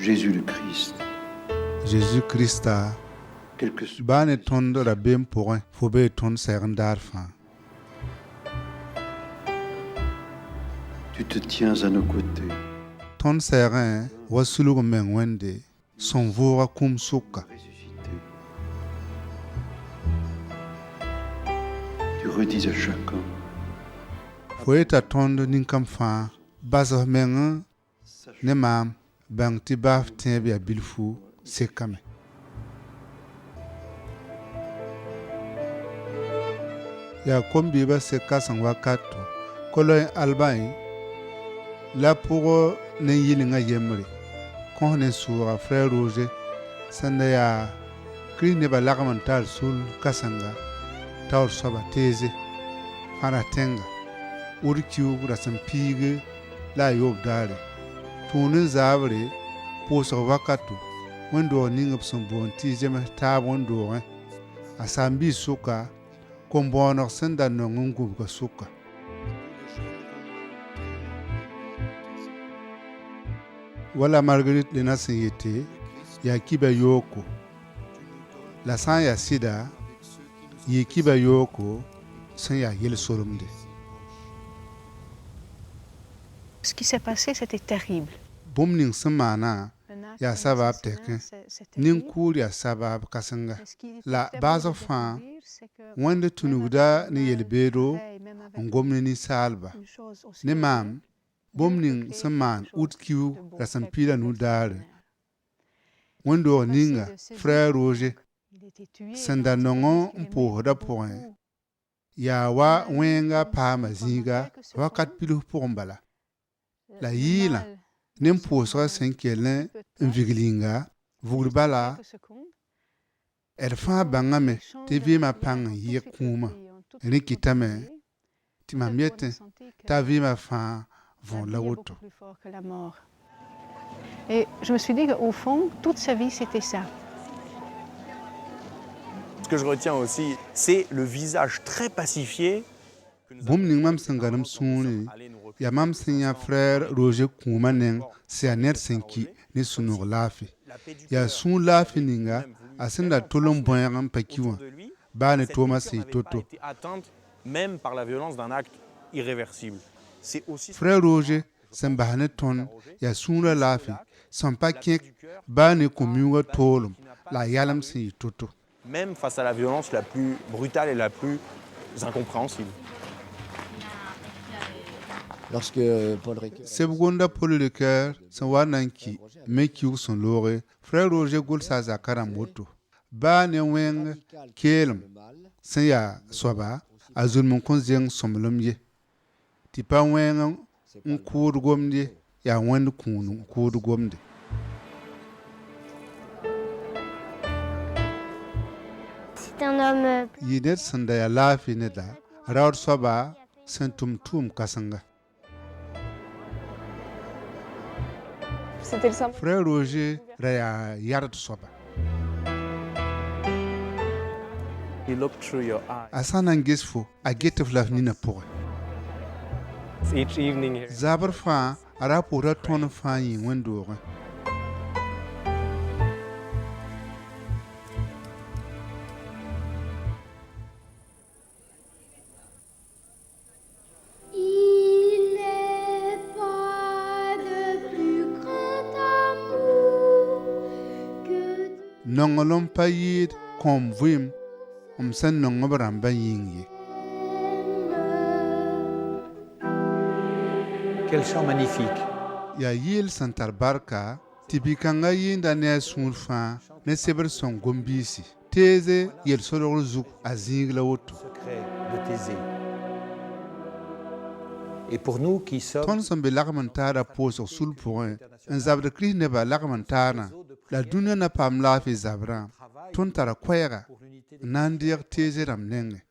Jésus le Christ. Jésus Christa Quel que soit bane ton rabem pour faut be ton serndar fin. tu te tiens à nos côtés. Ton serin wasulu men wende son vora kum suka. Ressuscité. Tu redis à chacun Faut eta ton ninkam fa bazo men ne mam bang ti baf tin bia bilfu sekame. Ya kombi ba se kasan wakato koloy albain la pour ne yilinga yemre kon ne sura frère Roger sanda ya kri ne ba lagmantal sul kasanga tawr soba teze fara tenga urkiu rasan pige la yob dare tunin zabre poso wakato wando ninga son bonti jema ta wando asambi suka kombonor sanda no ngum ko suka. Wala Marguerite Lena Senyete, ya kiba yoko. La san ya sida, ye kiba yoko, san ya yel solomde. Ce qui s'est passé, c'était terrible. Bom ning semana, ya sabab teke, ning cool ya sabab kasanga. La base of fan, wande tunuguda ni yelbedo, ngomne ni salba. Ne mam, bom ning seman utkiu rasan pila nu dare. Wando ninga frère Roger sanda nongo mpo da point ya wa wenga pa mazinga wakat pilu pombala la yila nem po so senkelen viglinga vugbala fa bangame tv ma pang ye kuma rikitame timamiete ta vie ma fa vont la route. Et je me suis dit qu'au fond, toute sa vie, c'était ça. Ce que je retiens aussi, c'est le visage très pacifié. Bom ning mam sangaram suni ya mam senya frère Roger Koumanen c'est aner senki ni sunur lafi ya sun lafi ninga asenda tolom boyam pakiwa ba ne Thomas et Toto Atteinte même par la violence d'un acte irréversible. C'est aussi frère Roger sembahane ton ya sunra lafi sans pas kek ba ne komiwa tolom la yalam si Toto même face à la violence la plus brutale et la plus incompréhensible. Lorsque Paul Ricoeur... Sebgonda Paul Ricoeur, son wananki, mekiu son lore, frère Roger Goulsa Zakara Moto. Ba ne weng, kelm, sen ya soba, azul mon konzeng somlomye. Tipa weng, un kou gomde, ya wend kunu, kou gomde. C'est un homme... Yinet sanda ya lafi neda, raur soba, sentum tum kasanga. C'était le symbole. Frère Roger raya yard soba. He looked through your eyes. Asana ngesfo a get of love nina pour. Each evening here. Zabar fa arapura ton fa yin wendo. Il n'est pas de plus grand amour que de Nongolom payid kom vim sen nongobram ba yingi. Quel chant magnifique. Ya yil santar barka tibikanga yinda ne sunfa ne seber son gombisi. Teze yel solor zuk azingla woto. Secret de Thésée. Et pour nous qui sommes... Ton son be lagmantara poso sul point en zabde kri ne ba lagmantana la dunya na pam la fi zabra ton tara kwera nandir teze ram nenge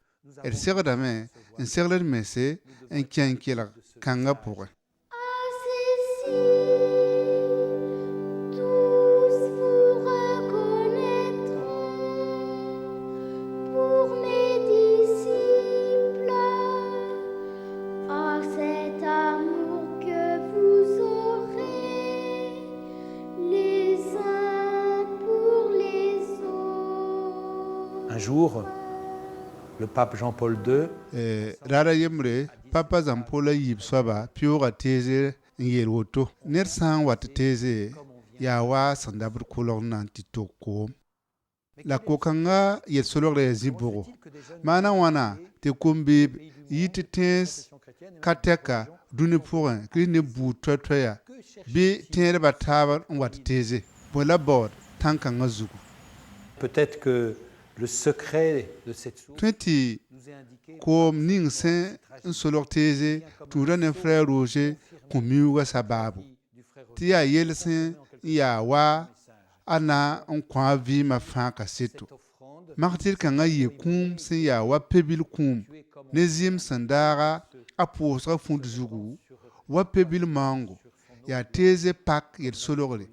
el segda me en segler mese en kienkela kanga pour tous vous reconnaîtront pour mes disciples à cet amour que vous aurez les jour, le pape Jean-Paul II rara yemre papa zampola yib soba piora teze ngel woto ner san wat teze ya wa sandabr kulon nan titoko la kokanga yet solore zibogo mana wana te kumbi yit tens kateka duni pourin kri ne bu totoya bi tere bataba wat teze bola bord tankanga zugu. Peut-être que le secret de cette source 20 nous est indiqué comme ning sen solor teze tura ne frère Roger kumiwa sababu du frère ti ya yelsen ya wa ana on kwa vi ma fa ka seto offrande martir kanga ye kum sen ya wa pebil kum nezim sandara aposra fund zugu wa pebil mango ya teze pak yel solorle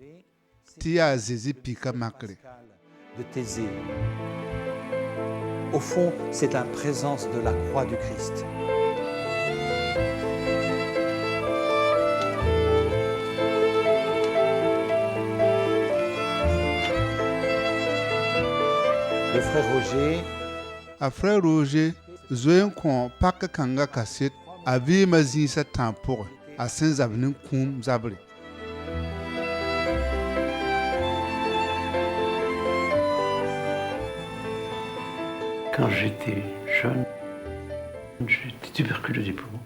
ti ya zezi pika makre de Thésée. Au fond, c'est la présence de la croix du Christ. Le frère Roger a frère Roger zoyen kon pak kanga kaset a vi mazin sa tampore a sen zavnin kum zabre. Quand j'étais jeune, j'étais tuberculeux du poumon.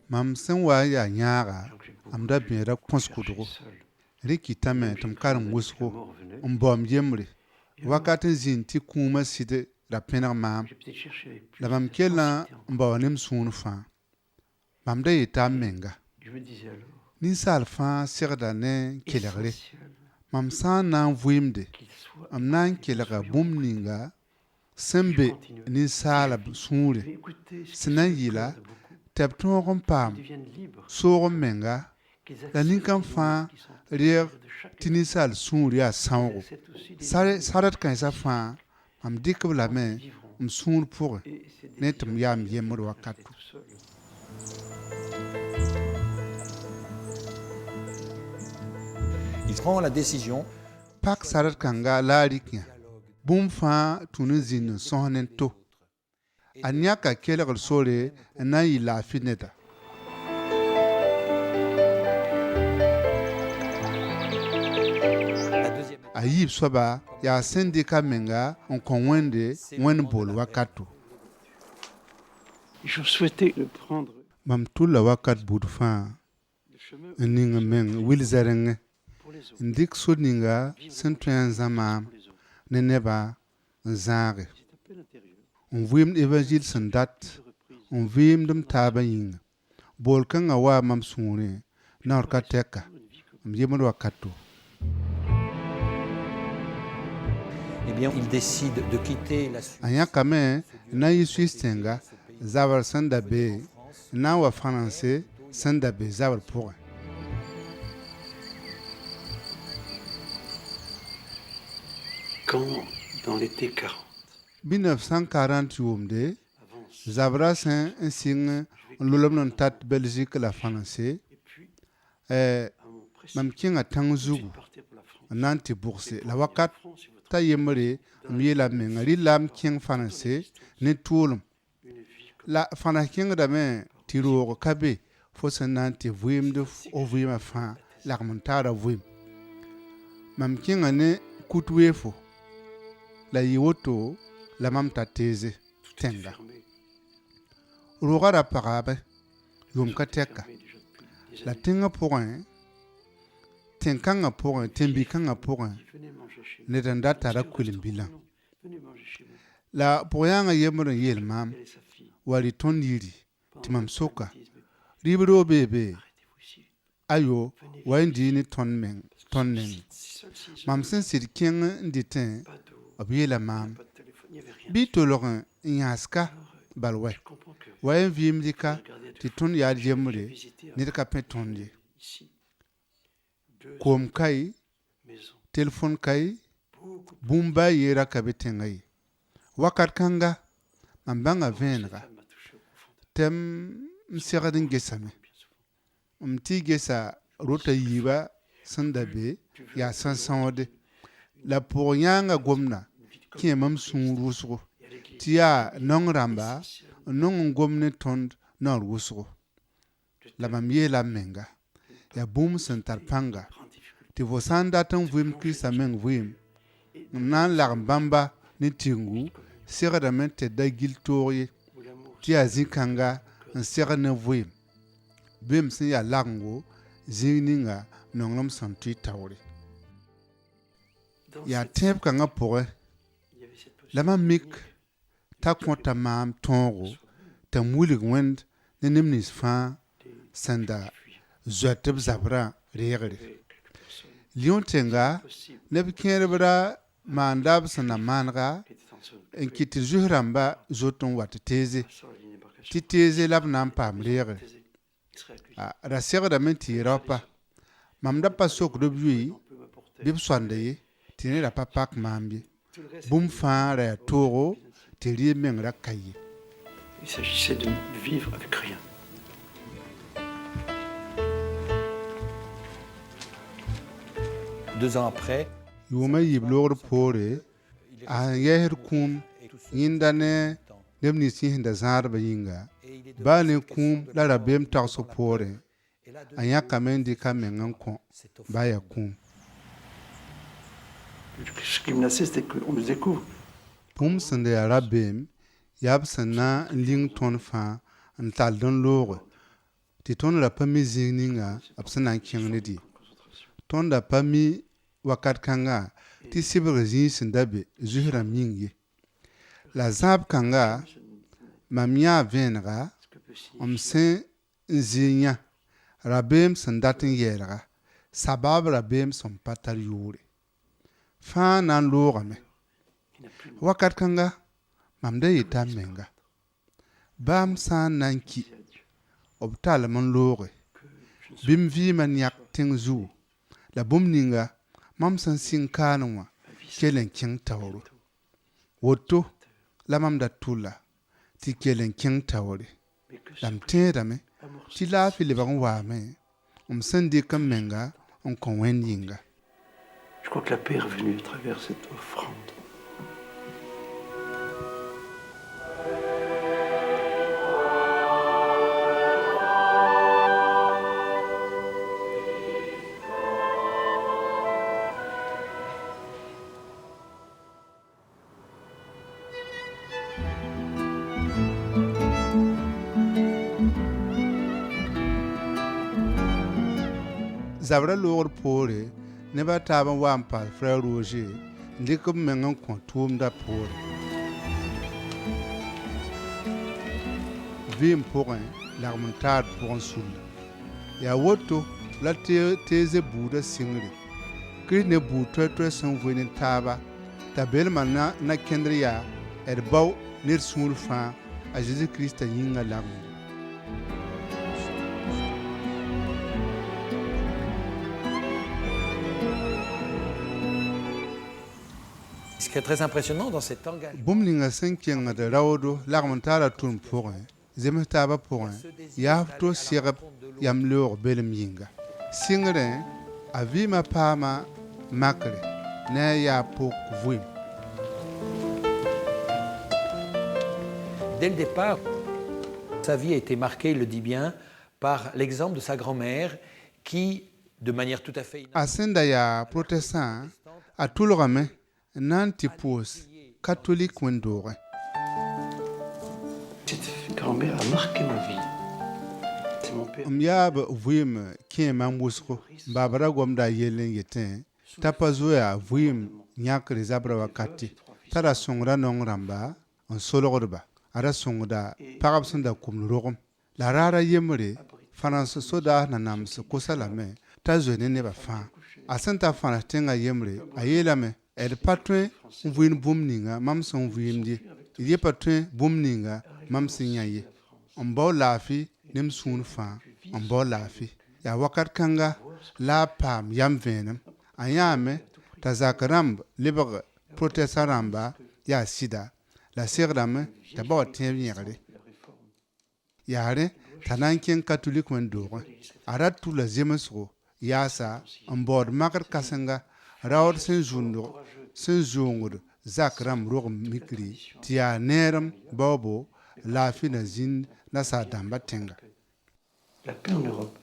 Mam sen wa ya nyaga amda biera konskudgo riki tame tum karam wusko mbom yemre wakatin zinti kuma side la penar mam J'ai peut-être cherché avec plus la mam kela mbawanim sun fa mam da yita menga Je me disais alors nin sal fa serda ne kelegre essentiel mam san nan vuimde qu'il soit. am nan kelega bumninga sembe nin sala sunre Je vais écouter ce qui sinan se yila cause de beaucoup, tab ton pam qu'ils deviennent libres, so menga qu'ils la nin kan acceptent fa qui sont rier de chaque tinisal sunri a Ils sango acceptent aussi des sare sarat kan sa fa am dikb la me qui vivront. m sun pour Et c'est des ne tum yam décisions yemur de wakat rester tout seul. il prend la décision pak sarat kanga larikya bum fa tunu zin sohnen to anyaka kelgal sore na yi la fineta la deuxième ayib soba ya sendika menga on kon wende wen bol wakato Je souhaitais prendre mam tulla wakat bud fa le chemin ninga meng wil zarenge pour les autres. ndik so ninga sentuen zama Pour les autres. ne neba zare Cet appel intérieur, on vim evangile sandat reprise, on vim dum taba yinga bol kanga wa mam sune na orka teka une vie que am yemur wakato eh bien, il décide de quitter la Suisse. anya kame na yisu stenga zabar sanda be na wa français sanda be zabar pour quand, dans l'été 40, 1940 yomde avant, zabra sen un signe lolom non tat Belgique la français et puis eh à mon précipice, mam kinga tanguzugu partir pour la France. nanti bourse la wakat France, c'est votre ta yemre mi la mengari lam king français ne tulum une vie que la fana king da me tiro kabe fo sen nanti vuim de o vuim fa la montara vuim mam kinga ne kutwefo la yiwoto la mam tateze tout est tenga fermé, rogara pagabe yom ka teka fermé déjà depuis des la années. tenga pourun tenkanga pourun tembi kanga pourun Venez manger chez ne nous. danda tara Monsieur le kulim restaurant, bilan non, venez manger chez nous. la poyanga yemro yel mam Elle et sa fille. wali ton yiri Pendant timam le soka temps, ils disent, mais ribro bebe arrêtez-vous ici. ayo Venez wandi ni ton men ton nen Seul si mam sen sir king nditen pas d'eau, obiela mam pas de téléphone, il n'y avait rien. bi tolorin nyaska Alors, balwe je comprends que wayen vimdika regardez à deux ti fois, ton ya j'ai jemre visité ni ka pe tonde ici 2 kom kai maisons, telephone kai beaucoup bumba yera kabetengai wakat kanga mambanga venga ça m'a touché au profond de tem msigadin gesame bien souvent. mti gesa rota yiba sanda be ya sansawde la pour yanga gomna ki mam sun rusgo Et aller tɩ yaa nong rãmba n nong n gom ne tõnd naoor wʋsgo la mam yeela m menga yaa bũmb sẽn tar pãnga tɩ fo sã n dat n vɩɩm kiristã meng vɩɩm n na n lagem bãmba ne tɩngu segdame tɩ d da gil toog ye tɩ yaa zĩ-kãnga n segd ne vɩɩm bɩɩm sẽn yaa lagengo zĩig ninga nonglem sẽn tɩ y taoore yaa tẽeb kãngã pʋgẽ la mam mik t'a kõta maam tõogo t'a wilg wẽnd ne neb nins fãa sẽn da zoɛt b zabrã reegre liõ tẽnga neb kẽerb ra maanda b sẽn na maanega n kɩt tɩ zus rãmba zot n wa tɩ teeze tɩ teeze la b na n paam reegre ra segdame tɩ y raopa mam da pa sokd b yoe bɩ b soanda ye tɩ ne ra pa pak maam ye bũmb fãa ra yaa toogo tɩ rɩɩb meng ra ka ye. Il s'agissait de vivre avec rien. Deux ans après, yʋʋma yib loogr poore a sẽn yɛɛsd kũum yẽnda ne neb nins yẽ sẽn da zãadba yĩnga baa ne kũum la rabeem tagsg poorẽ a yãkame n dɩka meng n kõ baa yaa kũum. Ce qui me nassait, c'était qu'on nous découvre. Bũmb sẽn da yaa rabeem yaa b sẽn na n ling tõnd fãa n tald n looge tɩ tõnd ra pa mi zĩig ninga b sẽn na n kẽng ned ye tõnd da pa mi wakat kãnga tɩ sɩbg zĩig sẽn da be zus rãmb yĩng ye la zãab kãnga mam yãa vẽenega m sẽn n zɩɩ yã rabeem sẽn dat n yɛɛlga sabaab rabeem sẽn pa tar yʋʋre fãa na n loogame wakat kãnga mam da yeta m menga baam sã n na n ki b talem n looge bɩ m vɩɩmã yãk tẽng zugu la bũmb ninga mam sẽn sɩng kaanẽ wã kell n kẽng taoore woto la mam da tʋlla tɩ kell n kẽng taoore la m tẽedame tɩ laafɩ lebg n waame m sẽn dɩk n menga n kõ wẽnd yĩnga. Je crois que la paix est revenue à travers cette offrande. Zabra loogr poore nebã taab n wa n paal frɛɛr roge n dɩk b meng n kõ tʋʋmdã poore vɩɩm pʋgẽ lagem n taad pʋgẽ sulla yaa woto la teeze buudã sɩngre kirist ne buud toɛ-toɛ sẽn vɩ ne taaba t'a belmã na kẽndr yaa d bao ned sũur fãa a Zeezi Kiristã yĩngã lagengo. ce qui est très impressionnant dans cet engagement, bũmb ninga sẽn kẽngd raoodo lagem n taara tʋrm pʋgẽ zems taabã pʋgẽ yaa f to segb yam loog belem yĩnga sɩngrẽ a vɩɩmã paama makre ne a yaa pʋg vɩɩm. dès le départ, sa vie a été marquée, il le dit bien, par l'exemple de sa grand-mère qui, de manière tout à fait a sẽn da yaa protestant a tʋlgame n na n tɩ pʋʋs catholique wẽn-doogẽ. Cette grand-mère a marqué ma vie. C'est mon père. M yaab vɩɩm kẽemã n wʋsgo baab ra gomda a yell n yetẽ t'a pa zoya vɩɩm yãkre zabrã wakate t'a ra sõngda nong rãmba n solgdba a ra sõngda pagb sẽn da kʋmd rogem la raara yembre fãrens sodaas nanams kosa lame t'a zoe ne nebã fãa a sẽn ta fãrs tẽngã yembre a yeelame d pa tõe n vɩɩn bũmb ninga mam sẽn vɩɩmd ye d ye pa tõe bũmb ninga mam sẽn yã ye n bao laafɩ nem sũur fãa n bao laafɩ yaa wakat kãnga la a paam yam vẽenem a yãame t'a zak rãmb lebg protestant rãmba yaa sɩda la segdame t'a ba wa tẽeb yẽgre yaare t'a na n kẽng katolik wẽn-doogẽ a ra tʋla zemsgo yaasa n baood makd kãsenga raood sẽn zoongd zak ram rog mikri tɩ yaa neerem baoobo laafɩ na zĩnd nasaar-dãmbã tẽnga. La paix en Europe.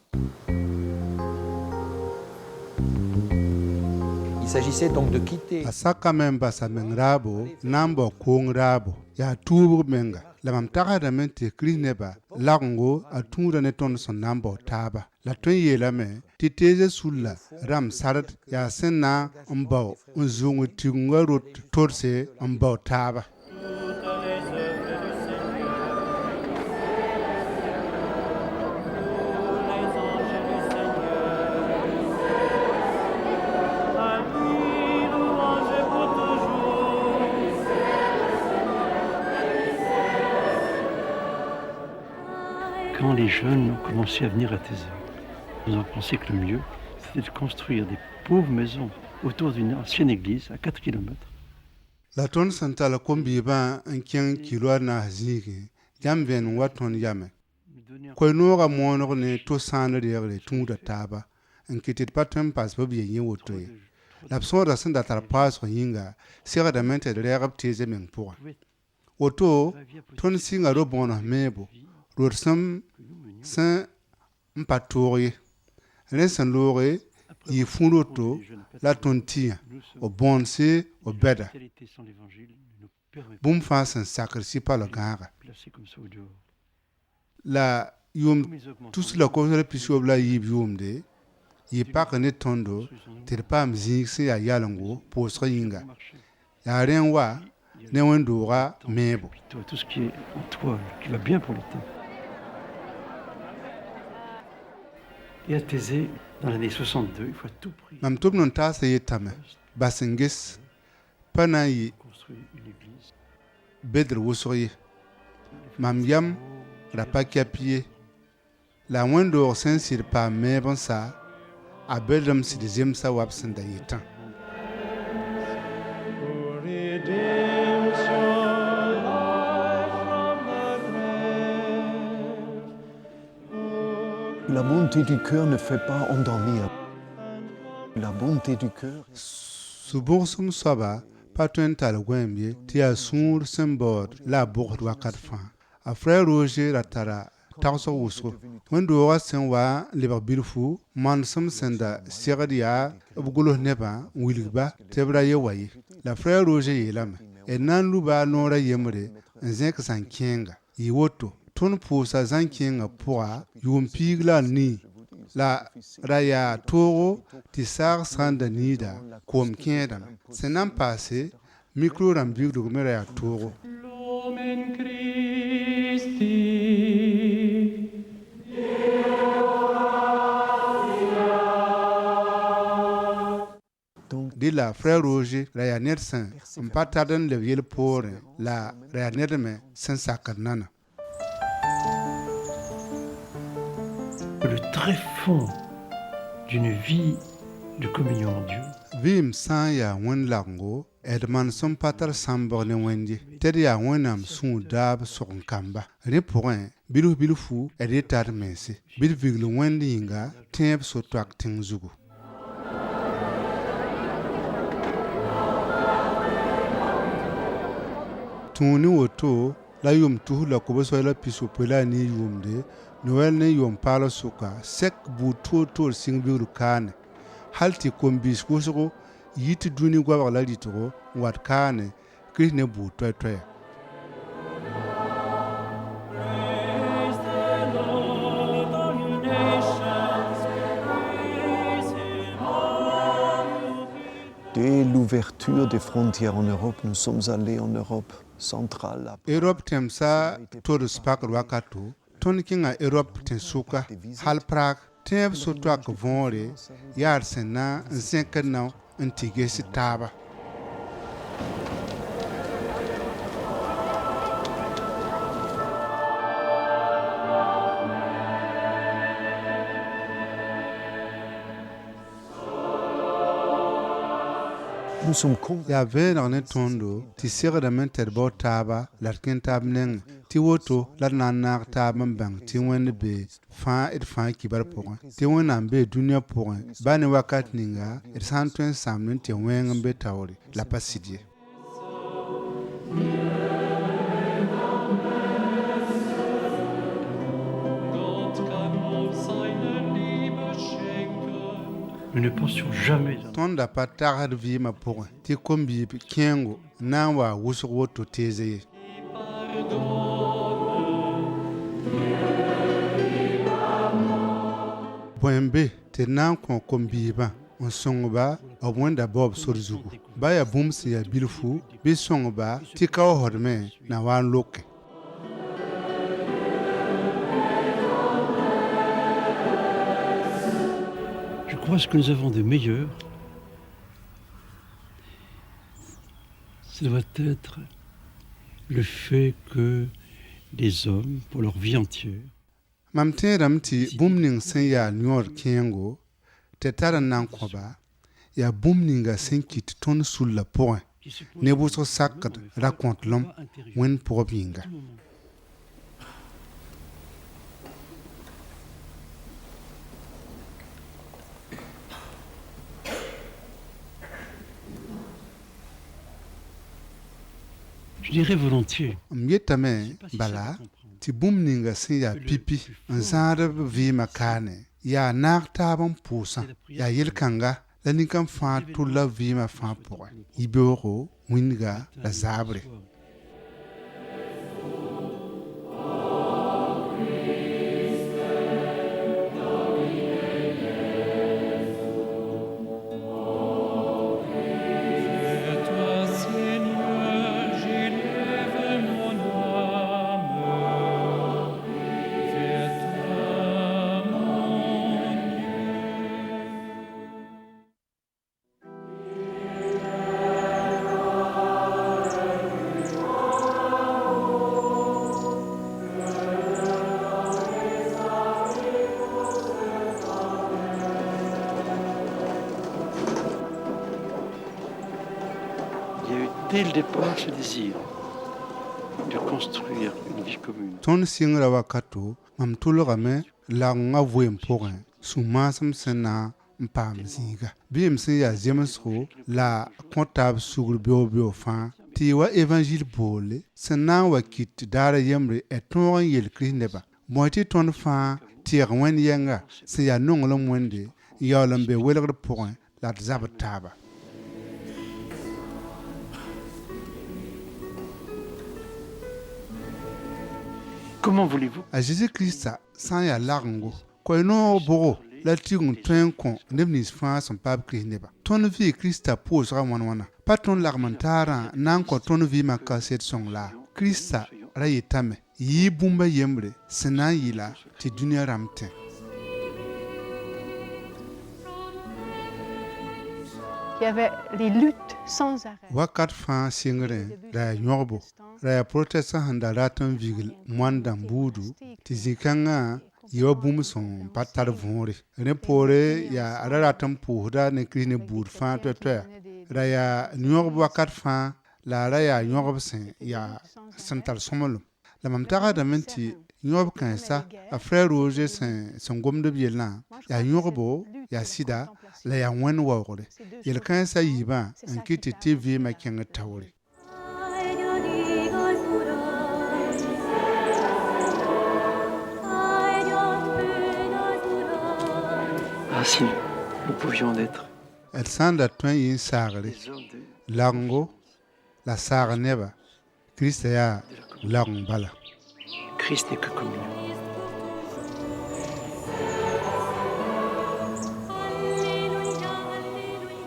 Il s'agissait donc de quitter A saka me n basa meng raabo na n bao koong raabo yaa tuubg menga la mam tagsdame tɩ kirist nebã lagengo a tũuda ne tõnd sẽn na n bao taaba la tõe n yeelame tɩ teeze sulla rãmb sard yaa sẽn na n bao n zʋng tigunga rot todse n bao taaba. Quand les jeunes ont commencé à venir à Thésée, nous avons pensé que le mieux, c'était de construire des pauvres maisons autour d'une ancienne église à 4 km. La tõnd sẽn tall kom-biibã n kẽng kiloa naas zĩige yãmb vẽn n wa tõnd yame koe-noogã mooneg ne to-sãand reegre tũuda taaba n kɩ tɩ d pa tõe n pas b yen yẽ woto ye la b sõoda sẽn da tar paasg yĩnga segdame tɩ d rɛɛg b teeze meng pʋgẽ woto tõnd sɩnga ro-bõonos meebo rod sẽn n pa toog ye rẽ sẽn looge yɩ fũ roto la tõnd tɩyã b bõonse b bɛda bũmb fãa sẽn sakr sɩ-pal gãaga la yʋʋm tus la kosra pisob la yiib yʋʋmde yɩ pak ne tõndo tɩ d paam zĩig sẽn yaa yalengo pʋʋsg yĩnga yaa rẽ n wa ne wẽn-doogã meebo. Tout ce qui est en toile, qui va bien pour le temps. Et à Thésée, dans l'année 62, il faut à tout prix Mam tʋb n taasa yetame bas n ges pa na n yɩ construire une église. bedr wʋsg ye mam yam ra pa kɛp ye la wẽn-doog sẽn sɩd paam meeb n sa a bedrem sɩd zemsa wab sẽn da yetã. La bonté du cœur ne fait pas endormir. La bonté du cœur. Sũ-bʋgsem soaba pa tõe n tall goɛɛm ye tɩ yaa sũur sẽn baood la a bʋgsd wakat fãa. A frɛɛr Roger ra tara tagsg wʋsgo. Wẽn-doogã sẽn wa n lebg bilfu manesem sẽn da segd yaa b gʋls nebã n wilgba tɩ b ra ye wa ye. La frɛɛr Roger yeelame d na n luba a noorã yembre n zẽk zãn-kẽenga yɩ woto tõnd pʋʋsa zãn-kẽengã pʋga yʋʋm piig la a nii la ra yaa toogo tɩ saag sã n da niida koom kẽedame sẽn na n paase mikro rãmb bigdg me ra yaa toogo. Dɩ la frɛɛr Roger ra yaa ned sẽn n pa tard n leb yel poorẽ la ra yaa ned me sẽn sakd nana. Le tréfonds d'une vie de communion en Dieu. Vɩɩm sã n yaa wẽnd lagengo d man sẽn pa tar sãmbg ne wẽnd ye tɩ d yaa wẽnnaam sũur daab sog-n-kamba rẽ pʋgẽ bilf-bilfu d ye tar mense bɩ d vigl wẽnd yĩnga tẽeb so-toak tẽng zugu. Tũuni woto la yʋʋm tus la kobs-soɛ la pisopoe la a nii yʋʋmde Noël ne yʋʋm paalg sʋka sɛk buud toor-toor sɩng bigr kaane hal tɩ kom-biis wʋsgo yit dũni goabg la rɩtgo n wat kaane kirist ne buud toɛ-toɛya. Dès l'ouverture des frontières en Europe, nous sommes allés en Europe centrale. Europe tẽmsa tods pakd wakato tõnd kẽnga Europe tẽ sʋka hal Prague tẽeb so-toak võore yaa d sẽn na n zẽkd nao n tɩ ges taaba. Nous sommes convaincus. yaa vẽeneg ne tõndo tɩ segdame tɩ d bao taaba la d kẽ taab nengẽ tɩ woto la d na n naag taab n bãng tɩ wẽnd bee fãa d fãa kibar pʋgẽ tɩ wẽnnaam bee dũniyã pʋgẽ ba ne wakat ninga d sã n tõe n sãmb n tɩ wẽng n be taoore la pa sɩd ye. Nous ne pensions jamais à tõnd da pa tagd vɩɩmã pʋgẽ tɩ kom-biib kẽengo na n wa wʋsg woto teeze ye. Bõe n be tɩ d na n kõ kom-biibã n sõngba b wẽnda baoob sor zugu. Ba yaa bũmb sẽn yaa bilfu bɩ sõngba tɩ ka wasdme na wa n loke. Je crois que ce que nous avons de meilleur, ça doit être le fait que les hommes, pour leur vie entière, Mam tẽedame tɩ bũmb ning sẽn yaa yõod kẽengo tɩ tar n na n kõ-ba yaa bũmb ninga sẽn kɩt tõnd sulla pʋgẽ ne wʋsg sakd ra-kõtlem wẽnd pʋgb yĩnga. je dirais volontiers, M yetame bala tɩ bũmb ninga sẽn yaa pipi n zãad b vɩɩmã kaane yaa naag taab n pʋʋsã yaa yel-kãnga la nin-kãm fãa tʋlla vɩɩmã fãa pʋgẽ yibeoogo wĩndga la zaabre. il y a eu dès le départ ce désir de construire une vie commune. Tõnd sɩngra wakato mam tʋlgame la n-wã vɩɩm pʋgẽ sũ-maasem sẽn na n paam zĩiga. Bɩɩm sẽn yaa zemsgo la kõ taab sugr beoog-beoog fãa tɩ y wa evangil boole sẽn na n wa kɩt daara yembre d tõog n yel Kirist nebã. Bõe tɩ tõnd fãa tɩɛg wẽnd yɛnga sẽn yaa nonglem wẽnde n yaool n be welgd pʋgẽ la d zabd taaba. Comment voulez-vous A Jésus-Christa sã n yaa lagengo koe-noog bʋgo la tɩg n tõe n kõ neb nins fãa sẽn paam Kirist nebã. Tõnd vɩɩ Kirista pʋʋsga wãn-wãna pa tõnd lagem n taarã na n kõ tõnd vɩɩmã kaset sõng la Kirista ra yetame yɩɩ bũmba yembre sẽn na n yɩla tɩ dũniyã rãmb tẽ. Il y avait les luttes sans arrêt. Wakat fãa sɩngrẽ ra yaa yõgbo ra yaa protestã sẽn da rat n vigl moan-dãmb buudu tɩ zĩ-kãngã yɩ wa bũmb sẽn pa tar võore. Rẽ poore yaa ra rat n pʋʋsda ne Kirist ne buud fãa toɛ-toɛya. Ra yaa yõgb wakat fãa la ra yaa yõgb sẽn tar sõmblem. La mam tagsdame tɩ yõgb kãensa a frɛɛr Roger sẽn gomd b yellã yaa yõgbo yaa sɩda la yaa wẽnd waoogre. Yel-kãensã yiibã n kɩt tɩ vɩɩmã kẽng d taoore. Ah si, nous pouvions être D sã n da tõe n yɩ n saagre des hommes de lagengo la saag nebã Kirista yaa lageng bala. Christ n'est que communion.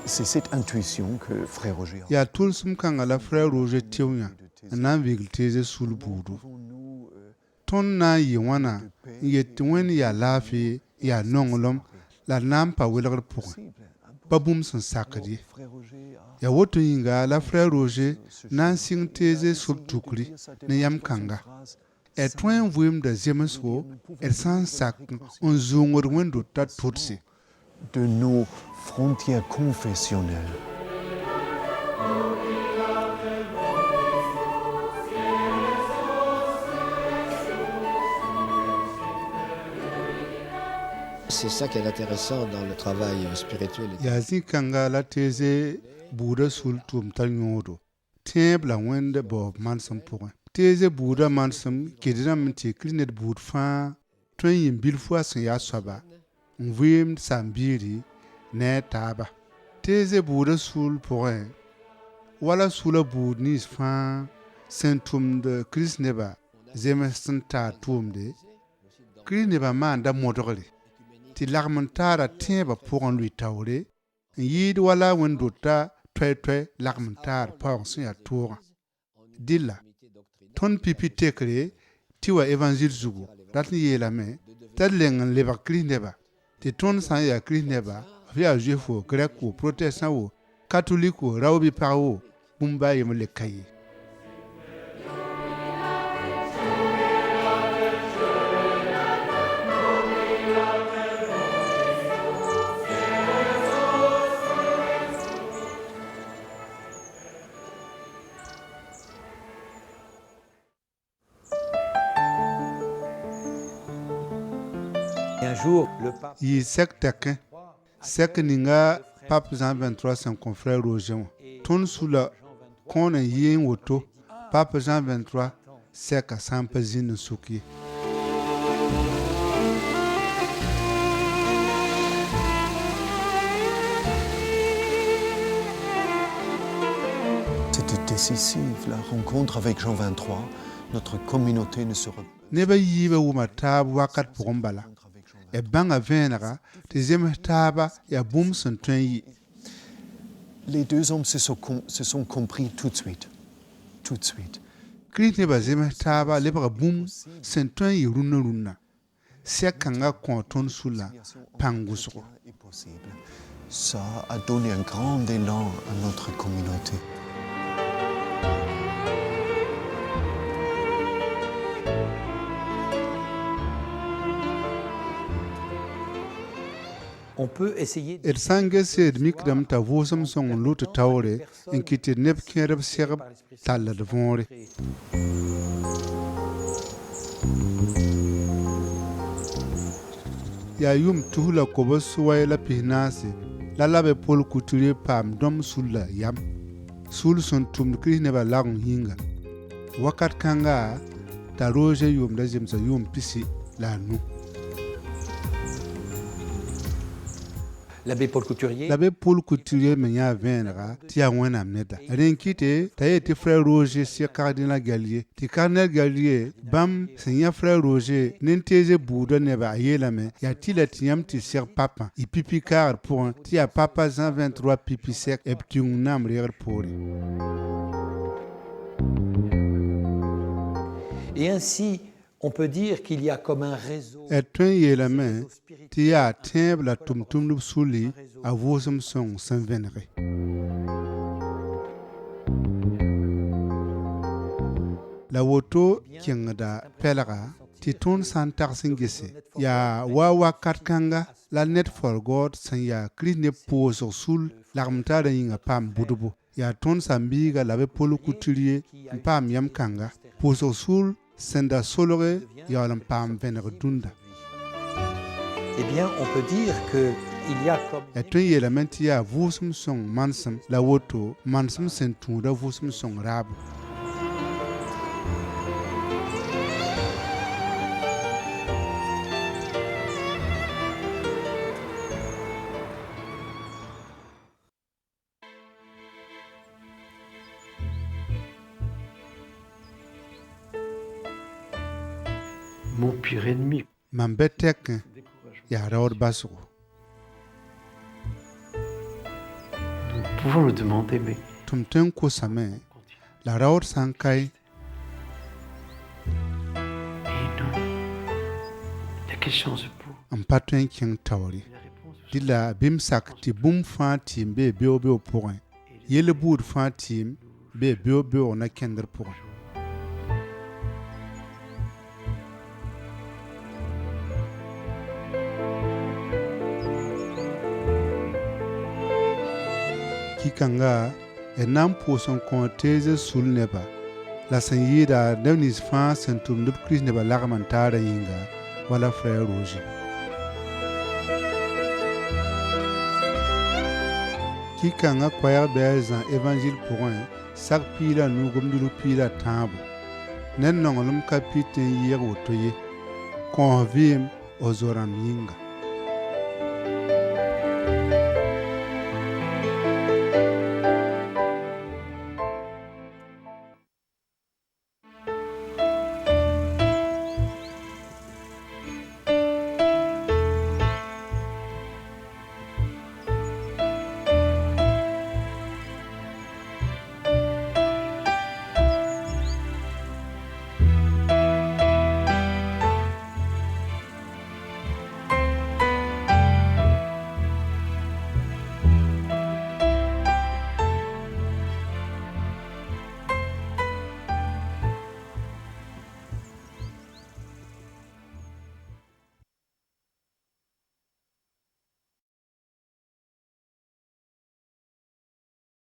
C'est cette intuition que Frère Roger a. Yaa tʋlsem kãngã la frɛɛr Roger tɩ yã n na n vigl teeze sul buudu. Tõnd na n yɩ wãna n yet tɩ wẽnd yaa laafɩ yaa nonglem la d na n pa welgd pʋgẽ pa bũmb sẽn sakd ye. Yaa woto yĩnga la frɛɛr Roger na n sɩng teeze sul tukri ne yam kãnga. D tõe n vɩɩmda zemsgo d sã n sak n zʋʋngd wẽndo t'a tʋdse. De nos frontières confessionnelles. C'est ça qui est intéressant dans le travail spirituel. Yaa zĩ-kãnga la teeze buudã sul tʋʋm t'a yõodo tẽeb la wẽnd baoob manesem pʋgẽ. Teeze buudã manesem kɩdrãmb n tɩ Kirist buud fãa tõe n yɩ bilfu a sẽn yaa soaba n vɩɩmd saam-biiri ne a taaba. Teeze buudã suul pʋgẽ wala suula buud nins fãa sẽn tʋmd Kirist nebã zems sẽn taar tʋʋmde, Kirist nebã maanda modgre tɩ lagm n taara tẽebã pʋgẽ lʋɩ taoore n yɩɩd wala wẽn-dota toɛ-toɛ lagm n taar paoog sẽn yaa toogã. Dɩlla tõnd pipi tekre tɩ wa evanzɩl zugu rat n yeelame t'a leng n lebg Kirist nebã tɩ tõnd sã n yaa Kirist nebã f yaa Zoɛf wo, Grɛk wo, Protestant wo, Katolik wo, rao bɩ-pag wo, bũmb a yem leka ye. Un jour, le pape Yɩ sɛk tɛkẽ, sɛk ninga pape Jean 23 sẽn kõ frère Roger wã. Tõnd sula kõon n yɩ n woto pape Jean 23 sɛka sã n pa zĩnd n sʋk ye. C'était décisif, la rencontre avec Jean 23. Notre communauté ne se Nebã yiibã wʋma taab wakat pʋgẽ bala. Y bãnga vẽenega tɩ zems taaba yaa bũmb sẽn tõe n yɩ. Les deux hommes se sont compris tout de suite. Tout de suite. Kirist nebã zems taaba lebga bũmb sẽn tõe n yɩ rũnnã. Sɛk-kãngã kõ tõnd sʋla pãng wʋsgo. Ça a donné un grand élan à notre communauté. on peut essayer d sã n ges d mikdame t'a vʋʋsem sõng n lʋt taoore n kɩt tɩ d neb kẽedb segb tall d võore. Yaa yʋm tus la kob sʋwɛ la pisnaase la labɛ Pol Couturier paam dõm sul la yam. Sul sẽn tʋmd Kirist nebã lagem yĩnga. Wakat kãnga t'a Roger yʋʋmda zemsa yʋʋm pisi la a nu. L'abbé Paul Couturier. L'abbé Paul Couturier me yaa vẽenega tɩ yaa wẽnnaam neda. Rẽn kɩte t'a yetɩ frère Roger sɩ cardinal Gallier. Tɩ cardinal Gallier bãmb sẽn yã frère Roger nin-teeze buudã nebã a yeelame yaa tɩ la tɩ yãmb tɩ seg papã y pipi kaagr pʋgẽ tɩ yaa papa Jean 23 pipi sɛk b tĩng naam reegd poore. Et ainsi, on peut dire qu'il y a comme un réseau. D tõe n yeelame tɩ yaa tẽeb la tʋm-tʋmdb sʋlɩ a vʋʋsem sõng sẽn vẽnege. La woto kẽngda pɛlga tɩ tõnd sã n tags n gese yaa wa wakat kãnga la ned forgod sẽn yaa Kirist neb pʋʋsg sʋl lagem taara yĩnga paam bʋdbo. Yaa tõnd sãn-biiga la bɩ Pol Couturier n paam yam kãnga pʋʋsg sʋl sẽn da solge yaool n paam vẽneg dũnda. Eh bien, on peut dire qu'il y a comme... D tõe n yeelame tɩ yaa vʋʋsem sõng manesem la woto manesem sẽn tũuda vʋʋsem sõng raabo. Mon pire ennemi. Mam bɛ tɛkẽ yaa raood basgo. Nous pouvons le demander, mais Tʋm tõe n kʋsame la raood sã n kae et non. Il y a quelle chance pour n pa tõe n kẽng taoore. Dɩla bɩ m sak tɩ bũmb fãa tɩɩm bee beoog-beoog pʋgẽ. Yell buud fãa tɩɩm bee beoog-beoog na kẽndr pʋgẽ. Kikãnga d na n pʋʋs n kõ teeze sul nebã la sẽn yɩɩda neb nins fãa sẽn tʋmd b Kirist nebã lagm n taara yĩnga wala frère Roger. qui kanga koyar bezan évangile pour un sak pila nu gomdulu pila tambo nen nongolum kapitin yer wotoye konvim ozoram yinga